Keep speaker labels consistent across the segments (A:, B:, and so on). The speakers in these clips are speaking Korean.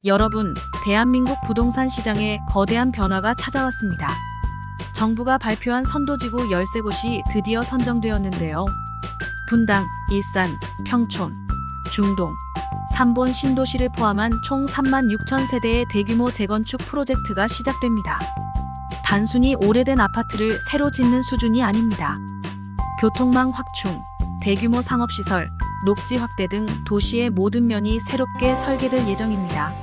A: 여러분, 대한민국 부동산 시장에 거대한 변화가 찾아왔습니다. 정부가 발표한 선도지구 13곳이 드디어 선정되었는데요. 분당, 일산, 평촌, 중동, 삼본 신도시를 포함한 총 36,000세대의 대규모 재건축 프로젝트가 시작됩니다. 단순히 오래된 아파트를 새로 짓는 수준이 아닙니다. 교통망 확충, 대규모 상업시설, 녹지 확대 등 도시의 모든 면이 새롭게 설계될 예정입니다.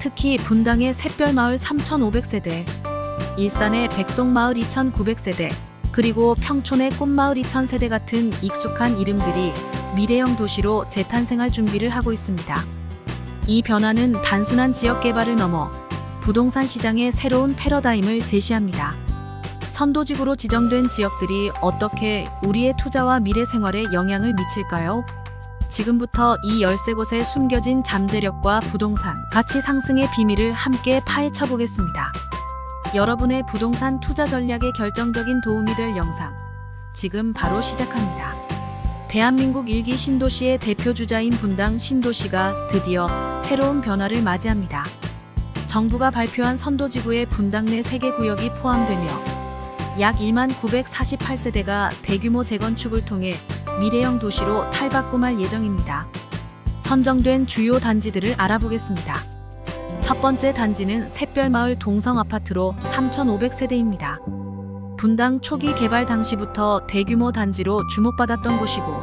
A: 특히 분당의 샛별마을 3,500세대, 일산의 백송마을 2,900세대, 그리고 평촌의 꽃마을 2,000세대 같은 익숙한 이름들이 미래형 도시로 재탄생할 준비를 하고 있습니다. 이 변화는 단순한 지역 개발을 넘어 부동산 시장의 새로운 패러다임을 제시합니다. 선도지구로 지정된 지역들이 어떻게 우리의 투자와 미래 생활에 영향을 미칠까요? 지금부터 이 13곳에 숨겨진 잠재력과 부동산 가치 상승의 비밀을 함께 파헤쳐 보겠습니다. 여러분의 부동산 투자 전략에 결정적인 도움이 될 영상, 지금 바로 시작합니다. 대한민국 1기 신도시의 대표주자인 분당 신도시가 드디어 새로운 변화를 맞이합니다. 정부가 발표한 선도지구에 분당 내 3개 구역이 포함되며 약 19,948세대가 대규모 재건축을 통해 미래형 도시로 탈바꿈할 예정입니다. 선정된 주요 단지들을 알아보겠습니다. 첫 번째 단지는 샛별마을 동성아파트로 3,500세대입니다. 분당 초기 개발 당시부터 대규모 단지로 주목받았던 곳이고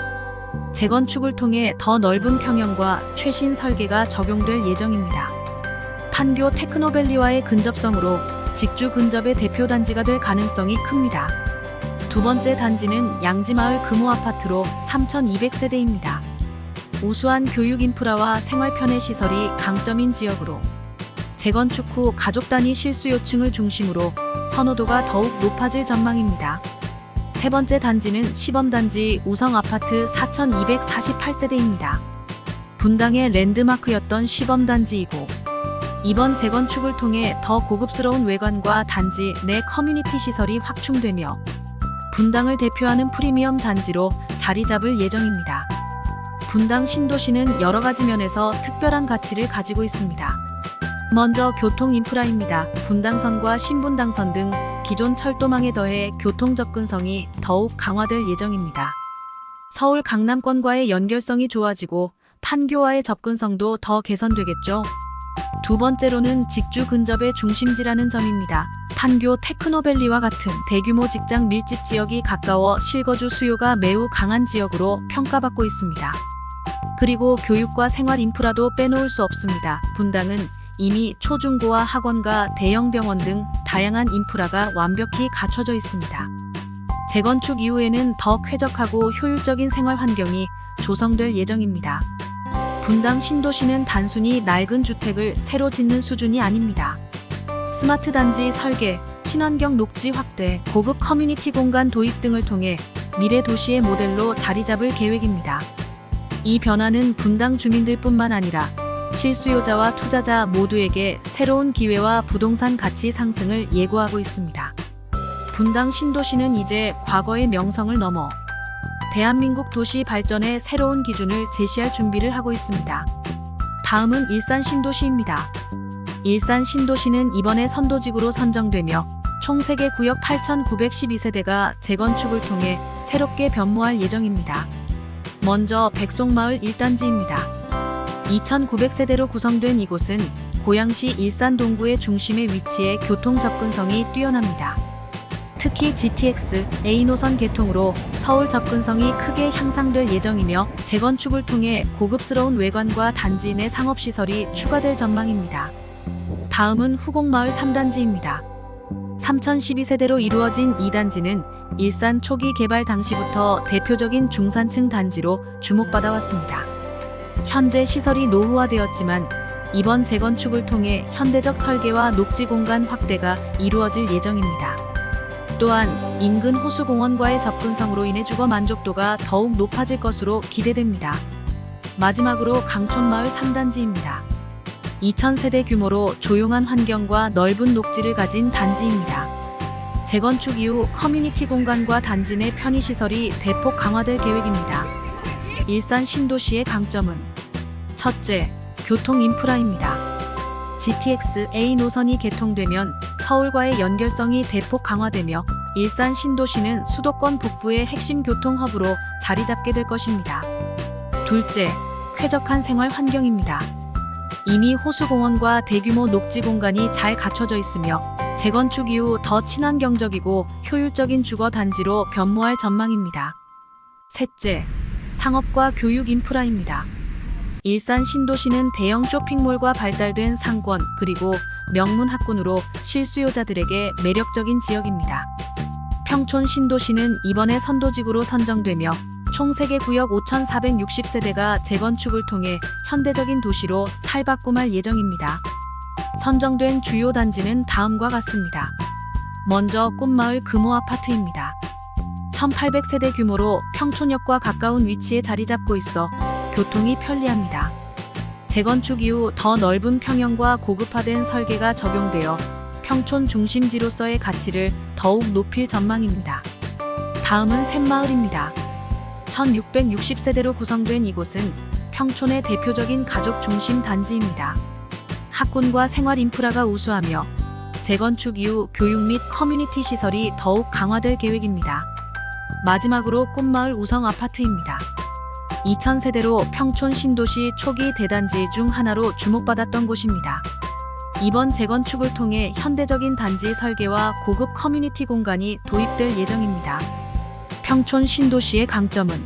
A: 재건축을 통해 더 넓은 평형과 최신 설계가 적용될 예정입니다. 판교 테크노밸리와의 근접성으로 직주 근접의 대표 단지가 될 가능성이 큽니다. 두 번째 단지는 양지마을 금호아파트로 3,200세대입니다. 우수한 교육 인프라와 생활 편의 시설이 강점인 지역으로 재건축 후 가족 단위 실수 요층을 중심으로 선호도가 더욱 높아질 전망입니다. 세 번째 단지는 시범단지 우성아파트 4,248세대입니다. 분당의 랜드마크였던 시범단지이고 이번 재건축을 통해 더 고급스러운 외관과 단지 내 커뮤니티 시설이 확충되며 분당을 대표하는 프리미엄 단지로 자리 잡을 예정입니다. 분당 신도시는 여러 가지 면에서 특별한 가치를 가지고 있습니다. 먼저 교통 인프라입니다. 분당선과 신분당선 등 기존 철도망에 더해 교통 접근성이 더욱 강화될 예정입니다. 서울 강남권과의 연결성이 좋아지고 판교와의 접근성도 더 개선되겠죠. 두 번째로는 직주 근접의 중심지라는 점입니다. 판교 테크노밸리와 같은 대규모 직장 밀집 지역이 가까워 실거주 수요가 매우 강한 지역으로 평가받고 있습니다. 그리고 교육과 생활 인프라도 빼놓을 수 없습니다. 분당은 이미 초중고와 학원과 대형 병원 등 다양한 인프라가 완벽히 갖춰져 있습니다. 재건축 이후에는 더 쾌적하고 효율적인 생활 환경이 조성될 예정입니다. 분당 신도시는 단순히 낡은 주택을 새로 짓는 수준이 아닙니다. 스마트 단지 설계, 친환경 녹지 확대, 고급 커뮤니티 공간 도입 등을 통해 미래 도시의 모델로 자리 잡을 계획입니다. 이 변화는 분당 주민들뿐만 아니라 실수요자와 투자자 모두에게 새로운 기회와 부동산 가치 상승을 예고하고 있습니다. 분당 신도시는 이제 과거의 명성을 넘어 대한민국 도시 발전의 새로운 기준을 제시할 준비를 하고 있습니다. 다음은 일산 신도시입니다. 일산 신도시는 이번에 선도지구로 선정되며 총 3개 구역 8,912세대가 재건축을 통해 새롭게 변모할 예정입니다. 먼저 백송마을 1단지입니다. 2,900세대로 구성된 이곳은 고양시 일산 동구의 중심에 위치해 교통 접근성이 뛰어납니다. 특히 GTX, A노선 개통으로 서울 접근성이 크게 향상될 예정이며 재건축을 통해 고급스러운 외관과 단지 내 상업시설이 추가될 전망입니다. 다음은 후곡마을 3단지입니다. 3,012세대로 이루어진 이 단지는 일산 초기 개발 당시부터 대표적인 중산층 단지로 주목받아왔습니다. 현재 시설이 노후화되었지만 이번 재건축을 통해 현대적 설계와 녹지 공간 확대가 이루어질 예정입니다. 또한 인근 호수공원과의 접근성으로 인해 주거 만족도가 더욱 높아질 것으로 기대됩니다. 마지막으로 강촌마을 3단지입니다. 2,000세대 규모로 조용한 환경과 넓은 녹지를 가진 단지입니다. 재건축 이후 커뮤니티 공간과 단지 내 편의시설이 대폭 강화될 계획입니다. 일산 신도시의 강점은 첫째, 교통 인프라입니다. GTX-A 노선이 개통되면 서울과의 연결성이 대폭 강화되며 일산 신도시는 수도권 북부의 핵심 교통 허브로 자리 잡게 될 것입니다. 둘째, 쾌적한 생활 환경입니다. 이미 호수공원과 대규모 녹지 공간이 잘 갖춰져 있으며 재건축 이후 더 친환경적이고 효율적인 주거 단지로 변모할 전망입니다. 셋째, 상업과 교육 인프라입니다. 일산 신도시는 대형 쇼핑몰과 발달된 상권 그리고 명문 학군으로 실수요자들에게 매력적인 지역입니다. 평촌 신도시는 이번에 선도지구로 선정되며 총 3개 구역 5,460세대가 재건축을 통해 현대적인 도시로 탈바꿈할 예정입니다. 선정된 주요 단지는 다음과 같습니다. 먼저 꿈마을 금호아파트입니다. 1,800세대 규모로 평촌역과 가까운 위치에 자리 잡고 있어 교통이 편리합니다. 재건축 이후 더 넓은 평형과 고급화된 설계가 적용되어 평촌 중심지로서의 가치를 더욱 높일 전망입니다. 다음은 샘마을입니다. 1,660세대로 구성된 이곳은 평촌의 대표적인 가족 중심 단지입니다. 학군과 생활 인프라가 우수하며 재건축 이후 교육 및 커뮤니티 시설이 더욱 강화될 계획입니다. 마지막으로 꿈마을 우성 아파트입니다. 2,000세대로 평촌 신도시 초기 대단지 중 하나로 주목받았던 곳입니다. 이번 재건축을 통해 현대적인 단지 설계와 고급 커뮤니티 공간이 도입될 예정입니다. 평촌 신도시의 강점은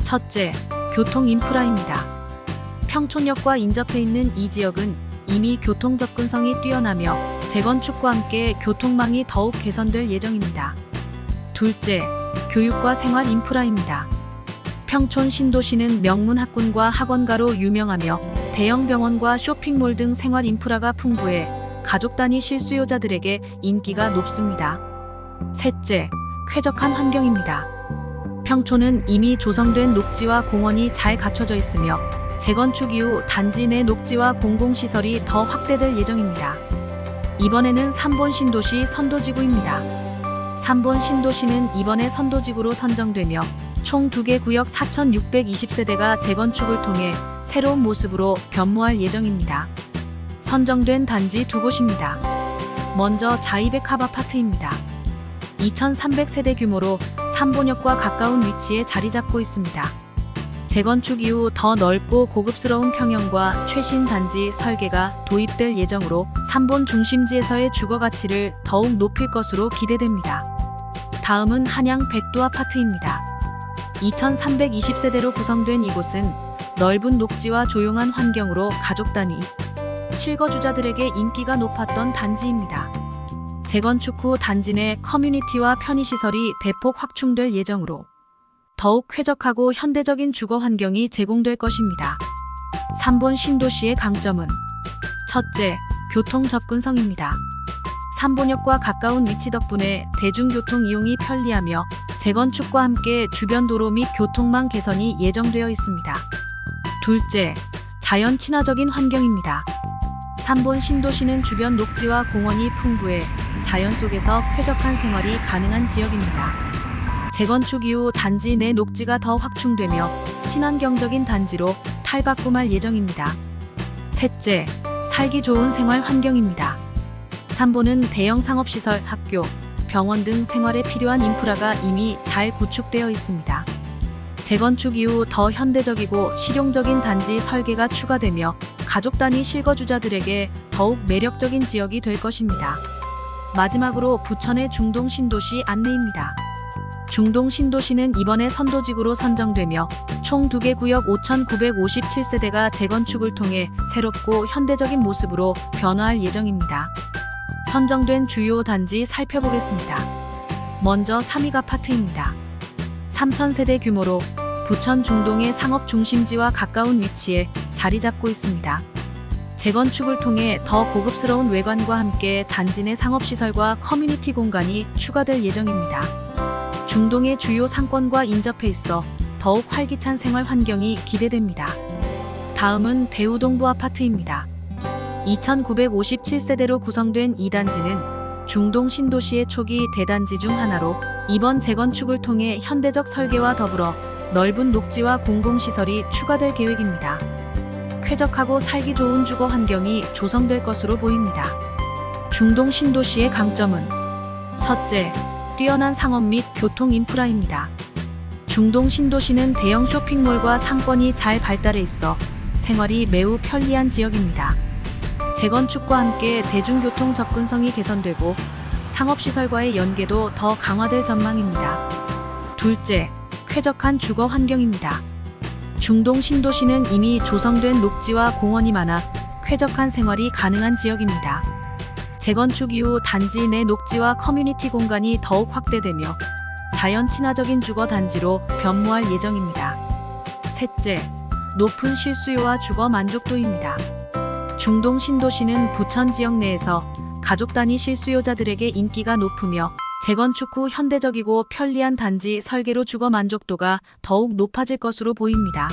A: 첫째, 교통 인프라입니다. 평촌역과 인접해 있는 이 지역은 이미 교통 접근성이 뛰어나며 재건축과 함께 교통망이 더욱 개선될 예정입니다. 둘째, 교육과 생활 인프라입니다. 평촌 신도시는 명문 학군과 학원가로 유명하며 대형 병원과 쇼핑몰 등 생활 인프라가 풍부해 가족 단위 실수요자들에게 인기가 높습니다. 셋째, 쾌적한 환경입니다. 평촌은 이미 조성된 녹지와 공원이 잘 갖춰져 있으며 재건축 이후 단지 내 녹지와 공공시설이 더 확대될 예정입니다. 이번에는 3번 신도시 선도지구입니다. 3번 신도시는 이번에 선도지구로 선정되며 총 2개 구역 4,620세대가 재건축을 통해 새로운 모습으로 변모할 예정입니다. 선정된 단지 2곳입니다. 먼저 자이백합 아파트입니다. 2,300세대 규모로 3본역과 가까운 위치에 자리 잡고 있습니다. 재건축 이후 더 넓고 고급스러운 평형과 최신 단지 설계가 도입될 예정으로 3본 중심지에서의 주거 가치를 더욱 높일 것으로 기대됩니다. 다음은 한양 백도 아파트입니다. 2,320세대로 구성된 이곳은 넓은 녹지와 조용한 환경으로 가족 단위 실거주자들에게 인기가 높았던 단지입니다. 재건축 후 단지 내 커뮤니티와 편의시설이 대폭 확충될 예정으로 더욱 쾌적하고 현대적인 주거 환경이 제공될 것입니다. 3번 신도시의 강점은 첫째, 교통 접근성입니다. 3본역과 가까운 위치 덕분에 대중교통 이용이 편리하며 재건축과 함께 주변 도로 및 교통망 개선이 예정되어 있습니다. 둘째, 자연 친화적인 환경입니다. 3번 신도시는 주변 녹지와 공원이 풍부해 자연 속에서 쾌적한 생활이 가능한 지역입니다. 재건축 이후 단지 내 녹지가 더 확충되며 친환경적인 단지로 탈바꿈할 예정입니다. 셋째, 살기 좋은 생활 환경입니다. 3본은 대형 상업시설, 학교, 병원 등 생활에 필요한 인프라가 이미 잘 구축되어 있습니다. 재건축 이후 더 현대적이고 실용적인 단지 설계가 추가되며 가족 단위 실거주자들에게 더욱 매력적인 지역이 될 것입니다. 마지막으로 부천의 중동 신도시 안내입니다. 중동 신도시는 이번에 선도지구로 선정되며 총 2개 구역 5,957세대가 재건축을 통해 새롭고 현대적인 모습으로 변화할 예정입니다. 선정된 주요 단지 살펴보겠습니다. 먼저 삼익 아파트입니다. 3,000세대 규모로 부천 중동의 상업 중심지와 가까운 위치에 자리 잡고 있습니다. 재건축을 통해 더 고급스러운 외관과 함께 단지 내 상업시설과 커뮤니티 공간이 추가될 예정입니다. 중동의 주요 상권과 인접해 있어 더욱 활기찬 생활 환경이 기대됩니다. 다음은 대우동부 아파트입니다. 2,957세대로 구성된 이 단지는 중동 신도시의 초기 대단지 중 하나로 이번 재건축을 통해 현대적 설계와 더불어 넓은 녹지와 공공시설이 추가될 계획입니다. 쾌적하고 살기 좋은 주거 환경이 조성될 것으로 보입니다. 중동 신도시의 강점은 첫째, 뛰어난 상업 및 교통 인프라입니다. 중동 신도시는 대형 쇼핑몰과 상권이 잘 발달해 있어 생활이 매우 편리한 지역입니다. 재건축과 함께 대중교통 접근성이 개선되고 상업시설과의 연계도 더 강화될 전망입니다. 둘째, 쾌적한 주거 환경입니다. 중동 신도시는 이미 조성된 녹지와 공원이 많아 쾌적한 생활이 가능한 지역입니다. 재건축 이후 단지 내 녹지와 커뮤니티 공간이 더욱 확대되며 자연 친화적인 주거 단지로 변모할 예정입니다. 셋째, 높은 실수요와 주거 만족도입니다. 중동 신도시는 부천 지역 내에서 가족 단위 실수요자들에게 인기가 높으며 재건축 후 현대적이고 편리한 단지 설계로 주거 만족도가 더욱 높아질 것으로 보입니다.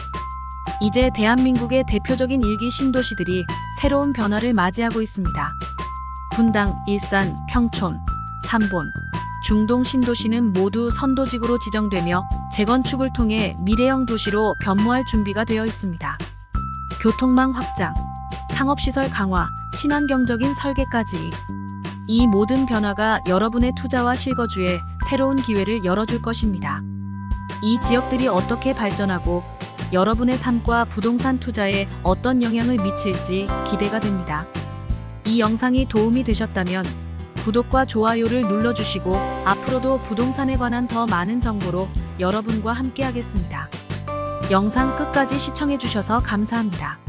A: 이제 대한민국의 대표적인 일기 신도시들이 새로운 변화를 맞이하고 있습니다. 분당, 일산, 평촌, 삼본, 중동 신도시는 모두 선도지구로 지정되며 재건축을 통해 미래형 도시로 변모할 준비가 되어 있습니다. 교통망 확장, 상업시설 강화, 친환경적인 설계까지 이 모든 변화가 여러분의 투자와 실거주에 새로운 기회를 열어줄 것입니다. 이 지역들이 어떻게 발전하고 여러분의 삶과 부동산 투자에 어떤 영향을 미칠지 기대가 됩니다. 이 영상이 도움이 되셨다면 구독과 좋아요를 눌러주시고 앞으로도 부동산에 관한 더 많은 정보로 여러분과 함께하겠습니다. 영상 끝까지 시청해주셔서 감사합니다.